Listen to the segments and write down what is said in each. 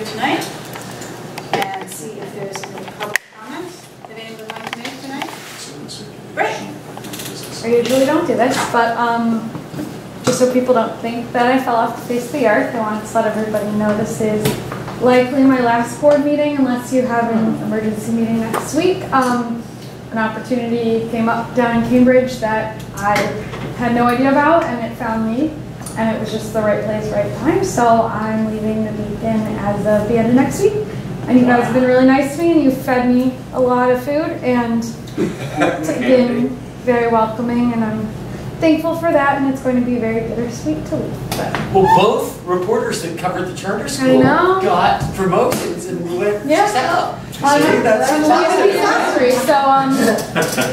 tonight and see if there's any public comments that anyone wants to make tonight. Great. I usually don't do this, but just so people don't think that I fell off the face of the earth, I wanted to let everybody know this is likely my last board meeting unless you have an emergency meeting next week. An opportunity came up down in Cambridge that I had no idea about, and it found me, and it was just the right place, right time. So I'm leaving the Beacon as of the end of next week. And you guys have been really nice to me, and you fed me a lot of food, and been very welcoming, and I'm thankful for that, and it's going to be very bittersweet to leave. But. Well, both reporters that covered the charter school got promotions and went south. I'm leaving the industry, so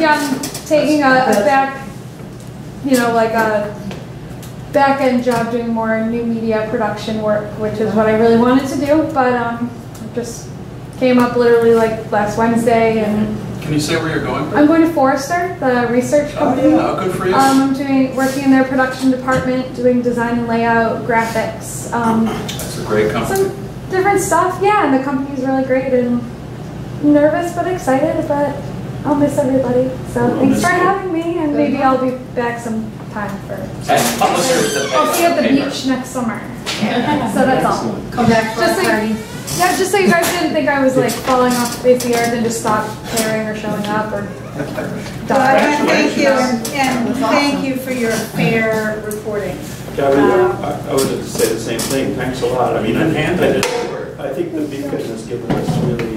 yeah, I'm taking a back-end job doing more new media production work, which is what I really wanted to do, but just came up literally like last Wednesday. And can you say where you're going? I'm going to Forrester, the research company. Oh yeah, good for you. I'm working in their production department, doing design and layout, graphics. That's a great company. Some different stuff, yeah, and the company's really great, and nervous but excited, but I'll miss everybody. So thanks for having me, and maybe I'll be back sometime for. I'll see you at the beach next summer. So that's all. Come back for a party. Yeah, just so you guys didn't think I was like falling off the face of the earth and just stopped caring or showing up or dying. Thank you, and thank you for your fair reporting. Gabby, I would have to say the same thing. Thanks a lot. I mean, I think the Beacon has given us really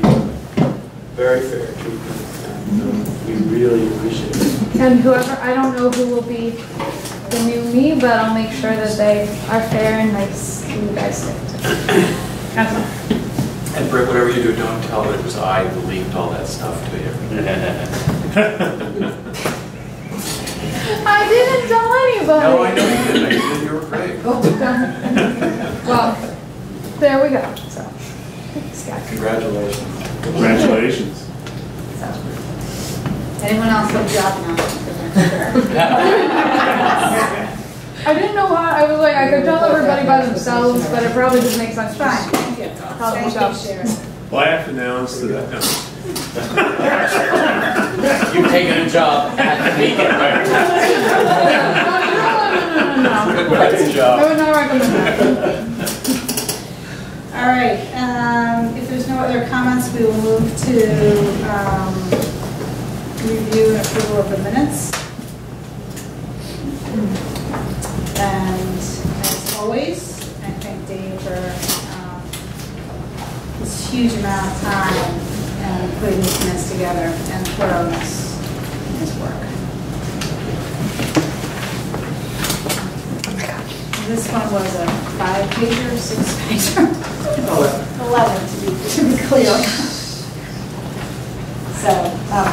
very fair treatment, and we really appreciate it. And whoever, I don't know who will be the new me, but I'll make sure that they are fair and nice to you guys. That's all. And Britt, whatever you do, don't tell that it was I who leaked all that stuff to you. I didn't tell anybody. No, I know you didn't. You did. You were great. Well, there we go. So, thanks, guys. Congratulations. Congratulations. So, anyone else have a job now? I didn't know how. I was like, I could tell everybody by themselves, but it probably doesn't make sense. Fine. Thank you, Sharon. Well, I have to announce that. You've taken a job at the Beacon, right? Good job. I would not recommend that. All right. If there's no other comments, we will move to review and approval of the minutes. And as always, I thank Dave for this huge amount of time and putting these minutes together and thoroughness in his work. This one was a 5-pager, 6-pager? 11 to be clear. So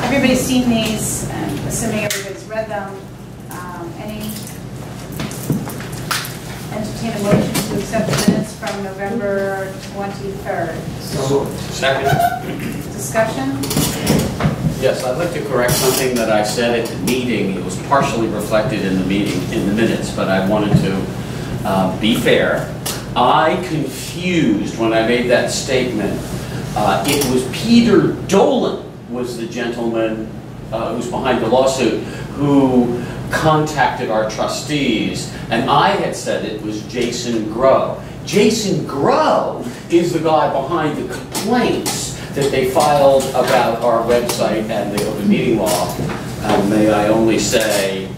everybody's seen these, and assuming everybody's read them. Entertain a motion to accept the minutes from November 23rd. Second. Discussion? Yes, I'd like to correct something that I said at the meeting. It was partially reflected in the meeting, in the minutes, but I wanted to be fair. I confused when I made that statement. It was Peter Dolan was the gentleman who's behind the lawsuit who contacted our trustees, and I had said it was Jason Grow. Jason Grow is the guy behind the complaints that they filed about our website and the open meeting law. May I only say,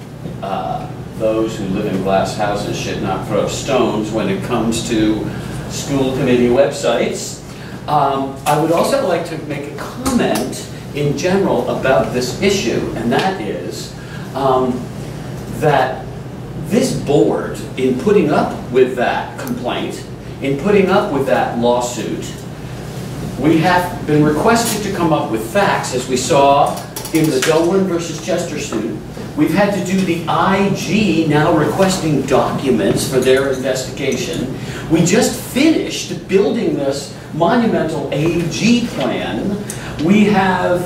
those who live in glass houses should not throw stones when it comes to school committee websites. I would also like to make a comment in general about this issue, and that is that this board, in putting up with that complaint, in putting up with that lawsuit, we have been requested to come up with facts, as we saw in the Dolan versus Chester suit. We've had to do the IG now requesting documents for their investigation. We just finished building this monumental AG plan. We have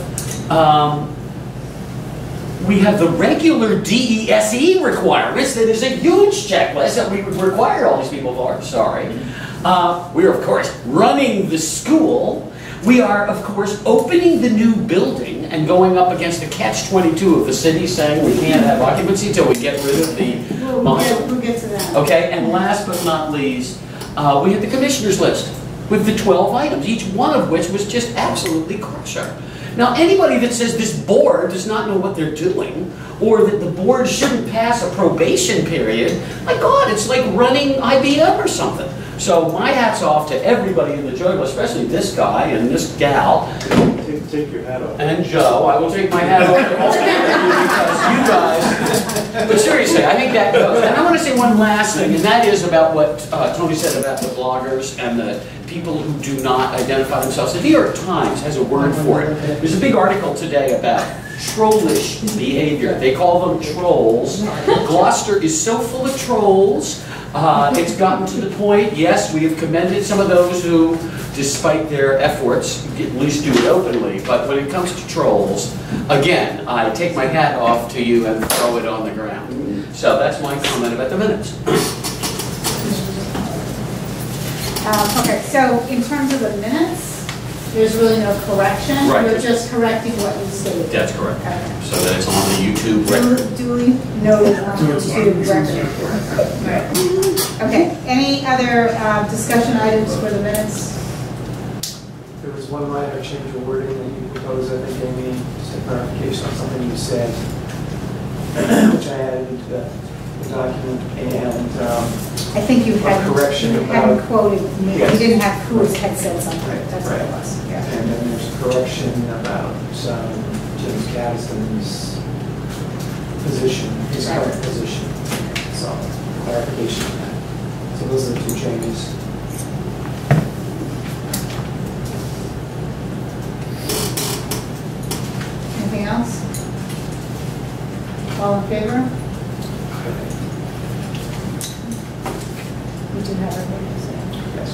the regular DESE requirements that is a huge checklist that we would require all these people for, sorry. We are, of course, running the school. We are, of course, opening the new building and going up against the catch-22 of the city saying we can't have occupancy until we get rid of the model. We'll get to that. Okay, and last but not least, we had the commissioner's list with the 12 items, each one of which was just absolutely crusher. Now, anybody that says this board does not know what they're doing, or that the board shouldn't pass a probation period, my God, it's like running IBM or something. So my hat's off to everybody in the Joyville, especially this guy and this gal. Take your hat off. And Joe, I will take my hat off to all because you guys, but seriously, I think that goes. And I want to say one last thing, and that is about what Tony said about the bloggers and the people who do not identify themselves. The New York Times has a word for it. There's a big article today about trollish behavior. They call them trolls. Gloucester is so full of trolls. It's gotten to the point, yes, we have commended some of those who, despite their efforts, at least do it openly, but when it comes to trolls, again, I take my hat off to you and throw it on the ground. So that's my comment about the minutes. Okay, so in terms of the minutes, there's really no correction. Right. You're just correcting what you stated. That's correct. Okay. So that it's on the YouTube record. Duly noted on YouTube record. Right. Okay, any other discussion items for the minutes? There was one minor change of wording that you proposed, I think, Amy, just a clarification on something you said, which I added into the document, and I think you a correction hadn't about, quoted me. Yes. You didn't have who had said something. Right, That's what it right. was. Yeah. and then there's a correction about James Gadsden's position, his current position. So, clarification on that. So those are the two changes. Anything else? All in favor? We do have everything to say. Yes.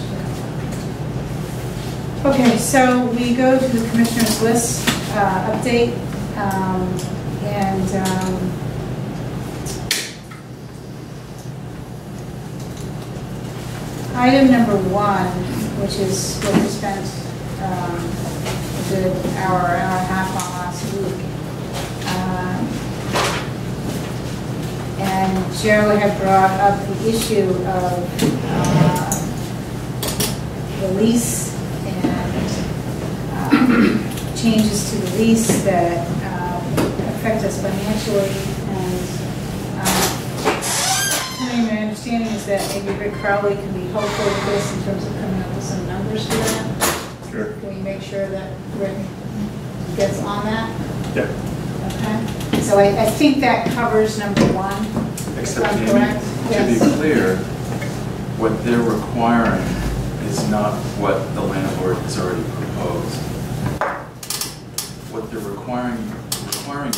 Okay, so we go to the commissioner's list update, item number 1, which is what we spent a good hour and a half on last week. And Joe had brought up the issue of the lease and changes to the lease that affect us financially. And my understanding is that maybe Rick Crowley can be helpful with this in terms of coming up with some numbers for that. Sure. Can we make sure that Rick gets on that? Yeah. Okay. So I think that covers number 1. Except If I'm Amy, correct. to Yes. be clear, what they're requiring is not what the landlord has already proposed. What they're requiring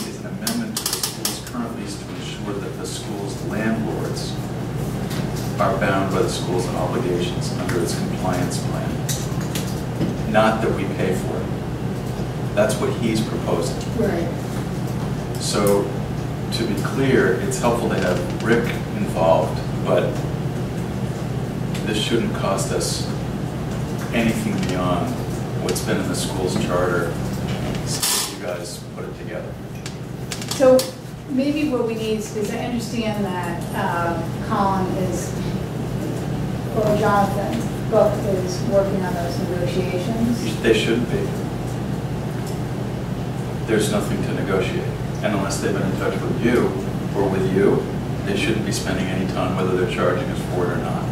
is an amendment to the school's current lease to ensure that the school's landlords are bound by the school's obligations under its compliance plan. Not that we pay for it. That's what he's proposing. Right. So, to be clear, it's helpful to have Rick involved, but this shouldn't cost us anything beyond what's been in the school's charter since you guys put it together. So maybe what we need is, because I understand that Colin is, or Jonathan, both is working on those negotiations. They shouldn't be. There's nothing to negotiate. And unless they've been in touch with you or with you, they shouldn't be spending any time whether they're charging us for it or not.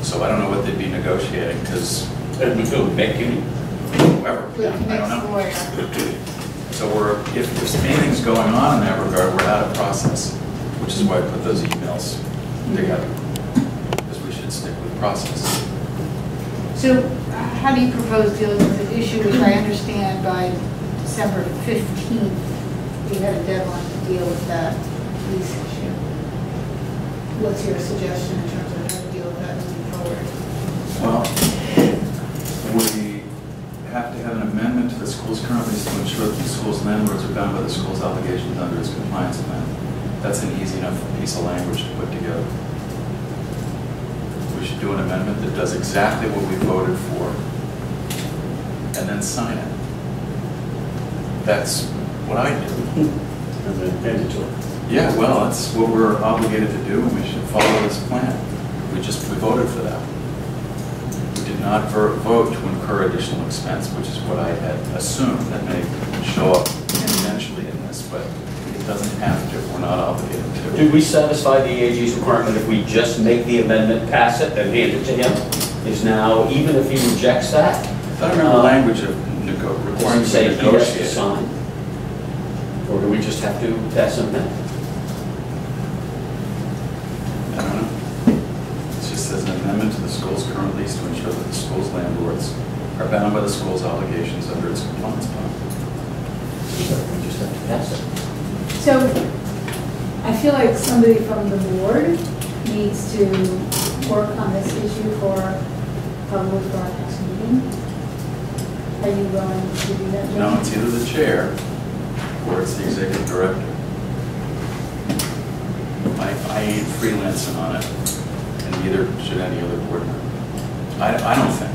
So I don't know what they'd be negotiating, because And we go back in. whoever, With the I don't next know. lawyer. So if anything's going on in that regard, we're out of process, which is why I put those emails together, because we should stick with process. So how do you propose dealing with the issue, which I understand by December 15th, we had a deadline to deal with that lease issue? What's your suggestion in terms of how to deal with that moving forward? Well, we have to have an amendment to the school's current lease to ensure that the school's landlords are bound by the school's obligations under its compliance plan. That's an easy enough piece of language to put together. should do an amendment that does exactly what we voted for, and then sign it. That's what I do. And then hand it to her. Yeah, well, that's what we're obligated to do, and we should follow this plan. We voted for that. We did not vote to incur additional expense, which is what I had assumed that may show up eventually in this, but it doesn't have to. We're not obligated to. Do we satisfy the AG's requirement if we just make the amendment, pass it, and hand it to him? Is now, even if he rejects that, I don't remember the language of requiring does it say to he has to negotiate. sign? Or do we just have to pass an amendment? I don't know. It just says an amendment to the school's current lease to ensure that the school's landlords are bound by the school's obligations under its compliance plan. We just have to pass it. So I feel like somebody from the board needs to work on this issue for probably for our next meeting. Are you willing to do that, Jim? No, it's either the chair or it's the executive director. I ain't freelancing on it, and neither should any other board member. I don't think.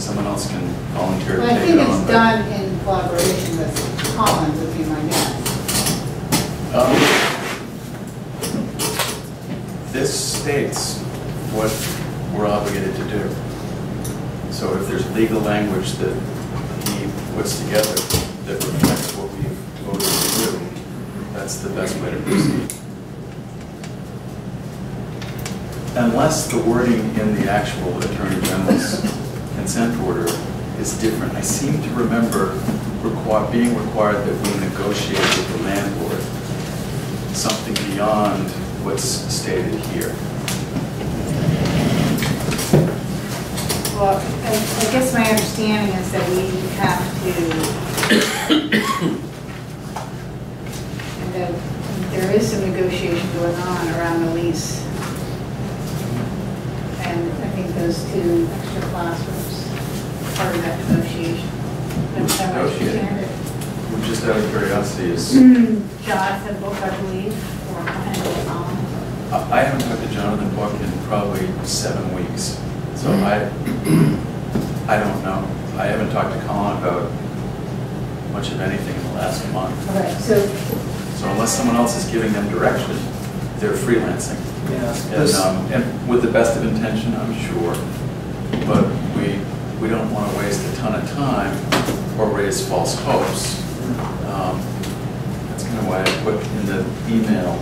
Someone else can volunteer to Well, I take think it on. it's done in collaboration with Collins, would be my guess. This states what we're obligated to do. So if there's legal language that he puts together that reflects what we've voted to do, that's the best way to proceed. Unless the wording in the actual Attorney General's consent order is different. I seem to remember being required that we negotiate with the landlord something beyond what's stated here. Well, I guess my understanding is that we have to, and that there is some negotiation going on around the lease. And I think those 2 extra classrooms are part of that negotiation. That's how I understand it. Just out of curiosity, is Jonathan Book, I believe, or Henry Collins. I haven't talked to Jonathan Book in probably 7 weeks, so I don't know. I haven't talked to Colin about much of anything in the last month. Okay, so So unless someone else is giving them direction, they're freelancing. Yeah. And with the best of intention, I'm sure, but we don't want to waste a ton of time or raise false hopes. That's kind of why I put in the email